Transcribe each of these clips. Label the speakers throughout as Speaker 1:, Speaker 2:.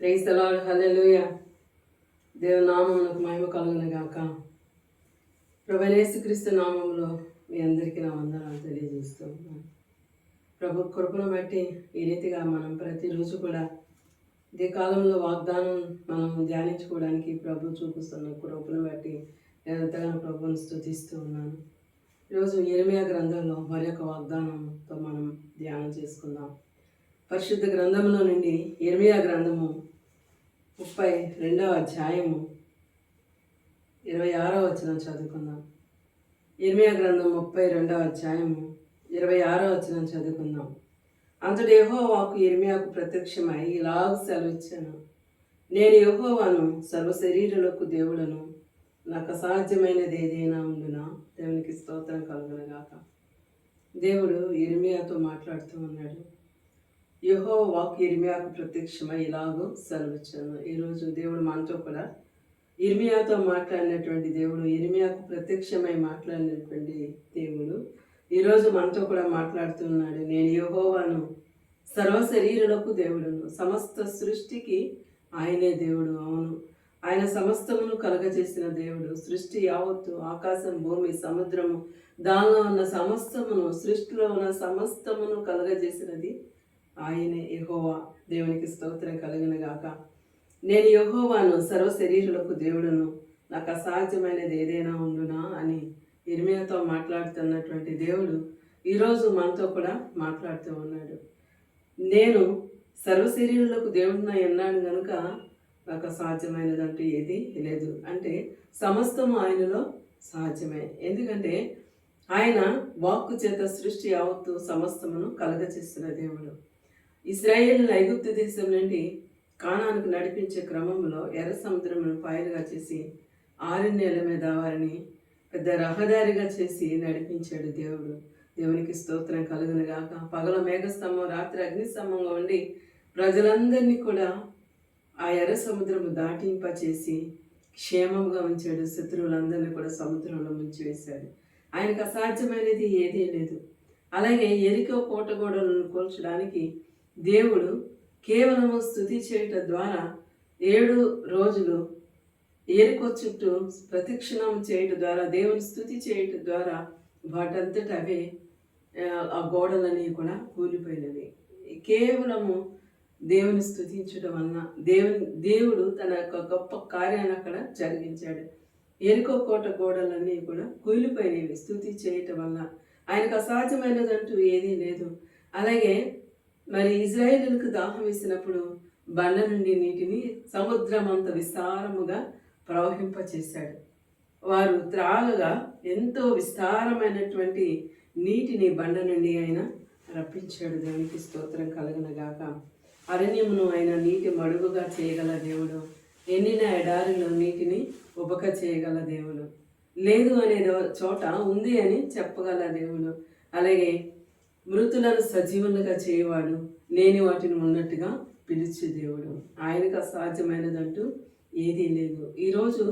Speaker 1: Praise the lord, హల్లెలూయా. దేవుని నామమునకు మహిమ కలుగును గాక. ప్రభువైన యేసుక్రీస్తు నామములో మీ అందరికీ నా వందనాలు తెలియజేస్తూ ఉన్నాను. ప్రభు కృపను బట్టి ఈ రీతిగా మనం ప్రతిరోజు కూడా ఇదే కాలంలో వాగ్దానం మనం ధ్యానించుకోవడానికి ప్రభు చూపిస్తున్న కృపను బట్టి నేను ఎంతగానో ప్రభువును స్తుతిస్తూ ఉన్నాను. ఈరోజు యిర్మీయా గ్రంథంలో మరొక వాగ్దానంతో మనం ధ్యానం చేసుకుందాం. పరిశుద్ధ గ్రంథంలో నుండి యిర్మీయా గ్రంథము 32వ అధ్యాయము 26వ వచనం చదువుకుందాం. యిర్మీయా గ్రంథం 32వ అధ్యాయము 26వ వచనం చదువుకుందాం. అంతటి యెహోవా వాక్కు యిర్మీయాకు ప్రత్యక్షమై ఇలాగ సెలవిచ్చాను, నేను యెహోవాను, సర్వశరీరులకు దేవుడను, నాకు అసాధ్యమైనది ఏదైనా ఉండునా. దేవునికి స్తోత్రం కలుగునుగాక. దేవుడు యిర్మీయాతో మాట్లాడుతూ ఉన్నాడు. యెహోవా వాక్కు యిర్మీయాకు ప్రత్యక్షమై ఇలాగూ సెలవిచ్చాను. ఈరోజు దేవుడు మనతో కూడా యిర్మీయాతో మాట్లాడినటువంటి దేవుడు, యిర్మీయాకు ప్రత్యక్షమై మాట్లాడినటువంటి దేవుడు ఈరోజు మనతో కూడా మాట్లాడుతున్నాడు. నేను యెహోవాను, సర్వశరీరులకు దేవుడును, సమస్త సృష్టికి ఆయనే దేవుడు. అవును, ఆయన సమస్తమును కలగజేసిన దేవుడు. సృష్టి యావత్తు, ఆకాశం, భూమి, సముద్రము, దానిలో ఉన్న సమస్తమును, సృష్టిలో ఉన్న సమస్తమును కలగజేసినది ఆయనే యెహోవా. దేవునికి స్తోత్రం కలుగునుగాక. నేను యెహోవాను, సర్వశరీరులకు దేవుడును, నాకు అసాధ్యమైనది ఏదైనా ఉండునా అని యిర్మీయాతో మాట్లాడుతున్నటువంటి దేవుడు ఈరోజు మనతో కూడా మాట్లాడుతూ ఉన్నాడు. నేను సర్వశరీరులకు దేవుడిన అన్నాడు కనుక నాకు అసాధ్యమైనదంటూ ఏది లేదు. అంటే సమస్తము ఆయనలో సాధ్యమే. ఎందుకంటే ఆయన వాక్కు చేత సృష్టి యావత్తు సమస్తమును కలగచేస్తున్న దేవుడు. ఇశ్రాయేలును ఐగుప్తు దేశం నుండి కానానుకు నడిపించే క్రమంలో ఎర్ర సముద్రమును పాయలుగా చేసి ఆరణ్యాల మీద వారిని పెద్ద రహదారిగా చేసి నడిపించాడు దేవుడు. దేవునికి స్తోత్రం కలుగునుగాక. పగల మేఘస్తంభం, రాత్రి అగ్నిస్తంభంగా ఉండి ప్రజలందరినీ కూడా ఆ ఎర్ర సముద్రము దాటింపచేసి క్షేమంగా ఉంచాడు. శత్రువులందరినీ కూడా సముద్రంలో ముంచివేశాడు. ఆయనకు అసాధ్యమైనది ఏదీ లేదు. అలాగే ఎరికో కోట గోడలను కూల్చడానికి దేవుడు కేవలము స్తుతి చేయటం ద్వారా 7 రోజులు ఎరికో చుట్టూ ప్రదక్షిణం చేయటం ద్వారా, దేవుని స్తుతి చేయటం ద్వారా వాటంతట అవే ఆ గోడలన్నీ కూడా కూలిపోయినవి. కేవలము దేవుని స్తుతించడం వలన దేవుడు తన యొక్క గొప్ప కార్యాన్ని అక్కడ జరిగించాడు. ఎరికో కోట గోడలన్నీ కూడా కూలిపోయినవి స్తుతి చేయటం వల్ల. ఆయనకు అసాధ్యమైనదంటూ ఏదీ లేదు. అలాగే మరి ఇజ్రాయేలులకు దాహం వేసినప్పుడు బండ నుండి నీటిని సముద్రం అంత విస్తారముగా ప్రవహింపచేశాడు. వారు త్రాగగా ఎంతో విస్తారమైనటువంటి నీటిని బండ నుండి ఆయన రప్పించాడు. దేవునికి స్తోత్రం కలుగునుగాక. అరణ్యమును ఆయన నీటి మడుగుగా చేయగల దేవుడు. ఎండిన ఎడారిలో నీటిని ఉబక చేయగల దేవుడు. లేదు అనే చోట ఉంది అని చెప్పగల దేవుడు. అలాగే మృతులను సజీవులుగా చేయవాడు, లేని వాటిని ఉన్నట్టుగా పిలిచే దేవుడు. ఆయనకు అసాధ్యమైనదంటూ ఏదీ లేదు. ఈరోజు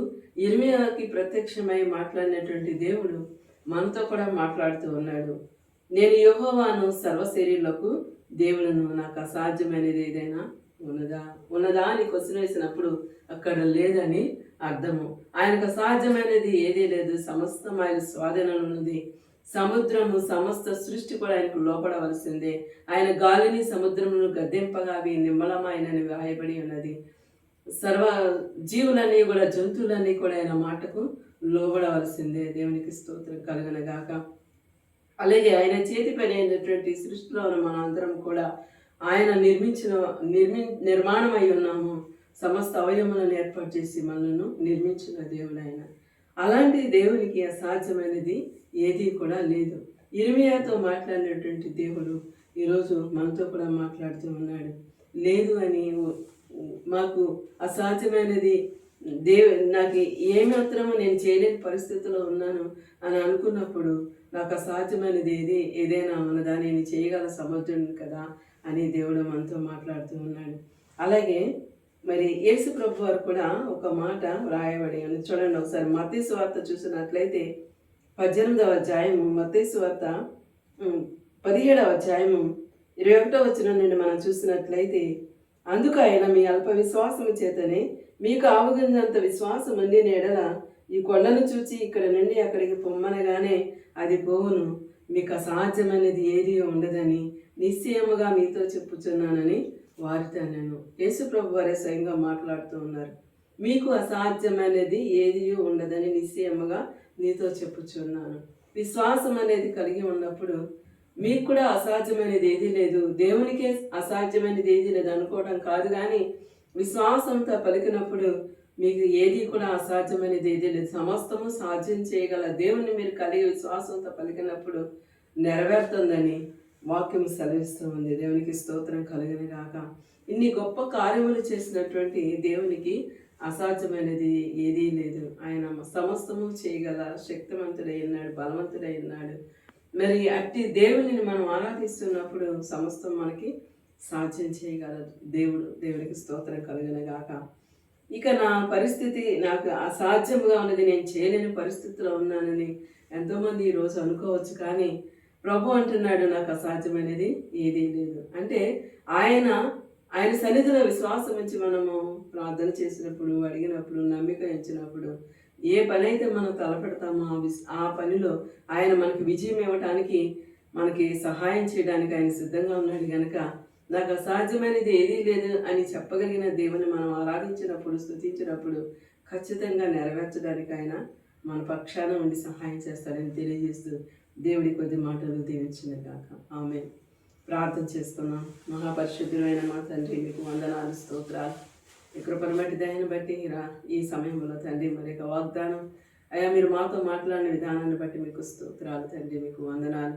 Speaker 1: యిర్మీయాకి ప్రత్యక్షమై మాట్లాడినటువంటి దేవుడు మనతో కూడా మాట్లాడుతూ ఉన్నాడు. నేను యెహోవాను, సర్వశరీరులకు దేవుడును, నాకు అసాధ్యమైనది ఏదైనా ఉన్నదా అని క్వశ్చన్ వేసినప్పుడు అక్కడ లేదని అర్థము. ఆయనకు అసాధ్యమైనది ఏదీ లేదు. సమస్తం ఆయన స్వాధీనంలో ఉన్నది. సముద్రము, సమస్త సృష్టి కూడా ఆయనకు లోపడవలసిందే. ఆయన గాలిని సముద్రమును గద్దెంపగా అవి నిమ్మలమైనని వ్రాయబడి ఉన్నది. సర్వ జీవులన్నీ కూడా, జంతువులన్నీ కూడా ఆయన మాటకు లోబడవలసిందే. దేవునికి స్తోత్రం కలుగునుగాక. అలాగే ఆయన చేతి పని అయినటువంటి సృష్టిలో ఉన్న మనందరం కూడా ఆయన నిర్మాణం అయి ఉన్నాము. సమస్త అవయములను ఏర్పాటు చేసి మనను నిర్మించిన దేవుడు ఆయన. అలాంటి దేవునికి అసాధ్యమైనది ఏదీ కూడా లేదు. యిర్మీయాతో మాట్లాడినటువంటి దేవుడు ఈరోజు మనతో కూడా మాట్లాడుతూ ఉన్నాడు. లేదు అని, మాకు అసాధ్యమైనది నాకు ఏమాత్రము నేను చేయలేని పరిస్థితిలో ఉన్నాను అని అనుకున్నప్పుడు, నాకు అసాధ్యమైనది ఏదైనా ఉన్నదా, నేను చేయగల సమర్థుడు కదా అని దేవుడు మనతో మాట్లాడుతూ ఉన్నాడు. అలాగే మరి యేసు ప్రభు వారు కూడా ఒక మాట వ్రాయబడి ఉంది. చూడండి ఒకసారి మత్తయి సువార్త చూసినట్లయితే 18వ అధ్యాయము, మత్తయి సువార్త 17వ అధ్యాయము 21వ వచనం నుండి మనం చూసినట్లయితే అందుకు ఆయన మీ అల్ప విశ్వాసము చేతనే మీకు ఆవగింజంత విశ్వాసం ఉండి ఎడల ఈ కొండను చూచి ఇక్కడ నుండి అక్కడికి పొమ్మనగానే అది పోవును. మీకు అసాధ్యమైనది ఏది ఉండదని నిశ్చయముగా మీతో చెప్పుచున్నానని వారితో నేను. యేసు ప్రభు వారే స్వయంగా మాట్లాడుతూ ఉన్నారు. మీకు అసాధ్యమైనది ఏది ఉండదని నిశ్చయముగా నీతో చెప్పుచున్నాను. విశ్వాసం అనేది కలిగి ఉన్నప్పుడు మీకు కూడా అసాధ్యమైనది ఏదీ లేదు, దేవునికే అసాధ్యమైనది ఏదీ లేదు అనుకోవడం కాదు, కానీ విశ్వాసంతో పలికినప్పుడు మీకు ఏది కూడా అసాధ్యమైనది ఏదీ లేదు. సమస్తము సాధ్యం చేయగల దేవుని మీరు కలిగి విశ్వాసంతో పలికినప్పుడు నెరవేరుతుందని వాక్యం సెలవిస్తూ ఉంది. దేవునికి స్తోత్రం కలిగిన గాక. ఇన్ని గొప్ప కార్యములు చేసినటువంటి దేవునికి అసాధ్యమైనది ఏదీ లేదు. ఆయన సమస్తము చేయగల శక్తివంతుడై ఉన్నాడు, బలవంతుడై ఉన్నాడు. మరి అట్టి దేవునిని మనం ఆరాధిస్తున్నప్పుడు సమస్తం మనకి సాధ్యం చేయగలదు దేవుడు. దేవునికి స్తోత్రం కలిగిన గాక. ఇక నా పరిస్థితి నాకు అసాధ్యముగా ఉన్నది, నేను చేయలేని పరిస్థితిలో ఉన్నానని ఎంతోమంది ఈరోజు అనుకోవచ్చు. కానీ ప్రభు అంటున్నాడు నాకు అసాధ్యమైనది ఏదీ లేదు. అంటే ఆయన సన్నిధిలో విశ్వాసం ఉంచి మనము ప్రార్థన చేసినప్పుడు, అడిగినప్పుడు, నమ్మిక ఉంచినప్పుడు ఏ పని అయితే మనం తలపెడతామో ఆ పనిలో ఆయన మనకి విజయం ఇవ్వటానికి, మనకి సహాయం చేయడానికి ఆయన సిద్ధంగా ఉన్నాడు. కనుక నాకు అసాధ్యమైనది ఏదీ లేదు అని చెప్పగలిగిన దేవుని మనం ఆరాధించినప్పుడు, స్తుతించినప్పుడు ఖచ్చితంగా నెరవేర్చడానికి ఆయన మన పక్షాన ఉండి సహాయం చేస్తాడని తెలియజేస్తూ దేవుడి కొద్ది మాటలు దీవించిన గాక. ఆమె ప్రార్థన చేసుకున్నాం. మహాపరిశుద్ధులైన మా తండ్రి, మీకు వందనాలు, స్తోత్రాలు. ఈ కృపను బట్టి, దయను బట్టి ఈ సమయంలో తండ్రి మరి యొక్క వాగ్దానం అయ్యా మీరు మాతో మాట్లాడిన విధానాన్ని బట్టి మీకు స్తోత్రాలు తండ్రి, మీకు వందనాలు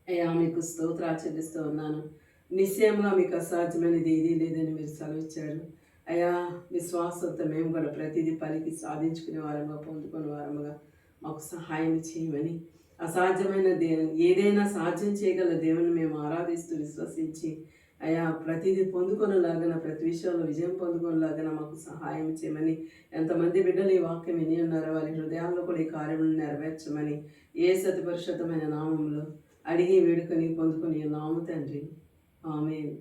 Speaker 1: అయ్యా. మీకు స్తోత్రాలు చెల్లిస్తూ ఉన్నాను. నిశ్చయంగా మీకు అసాధ్యమైనది ఏదీ లేదని మీరు సెలవిచ్చారు అయ్యా. విశ్వాసంతో మేము కూడా ప్రతిదీ పలికి సాధించుకునే వారముగా, పొందుకునే వారముగా మాకు సహాయం చేయమని, అసాధ్యమైన ఏదైనా సాధ్యం చేయగల దేవుని మేము ఆరాధిస్తూ విశ్వసించి అయ్యా ప్రతిదీ పొందుకొనలాగన, ప్రతి విషయంలో విజయం పొందుకొనలాగన మాకు సహాయం చేయమని, ఎంతమంది బిడ్డలు ఈ వాక్యం విని ఉన్నారో వారి హృదయాల్లో కూడా ఈ కార్యములను నెరవేర్చమని ఏ సతి పరిశుద్ధమైన నామములో అడిగి వేడుకొని పొందుకొని నాము తండ్రి. ఆమేన్.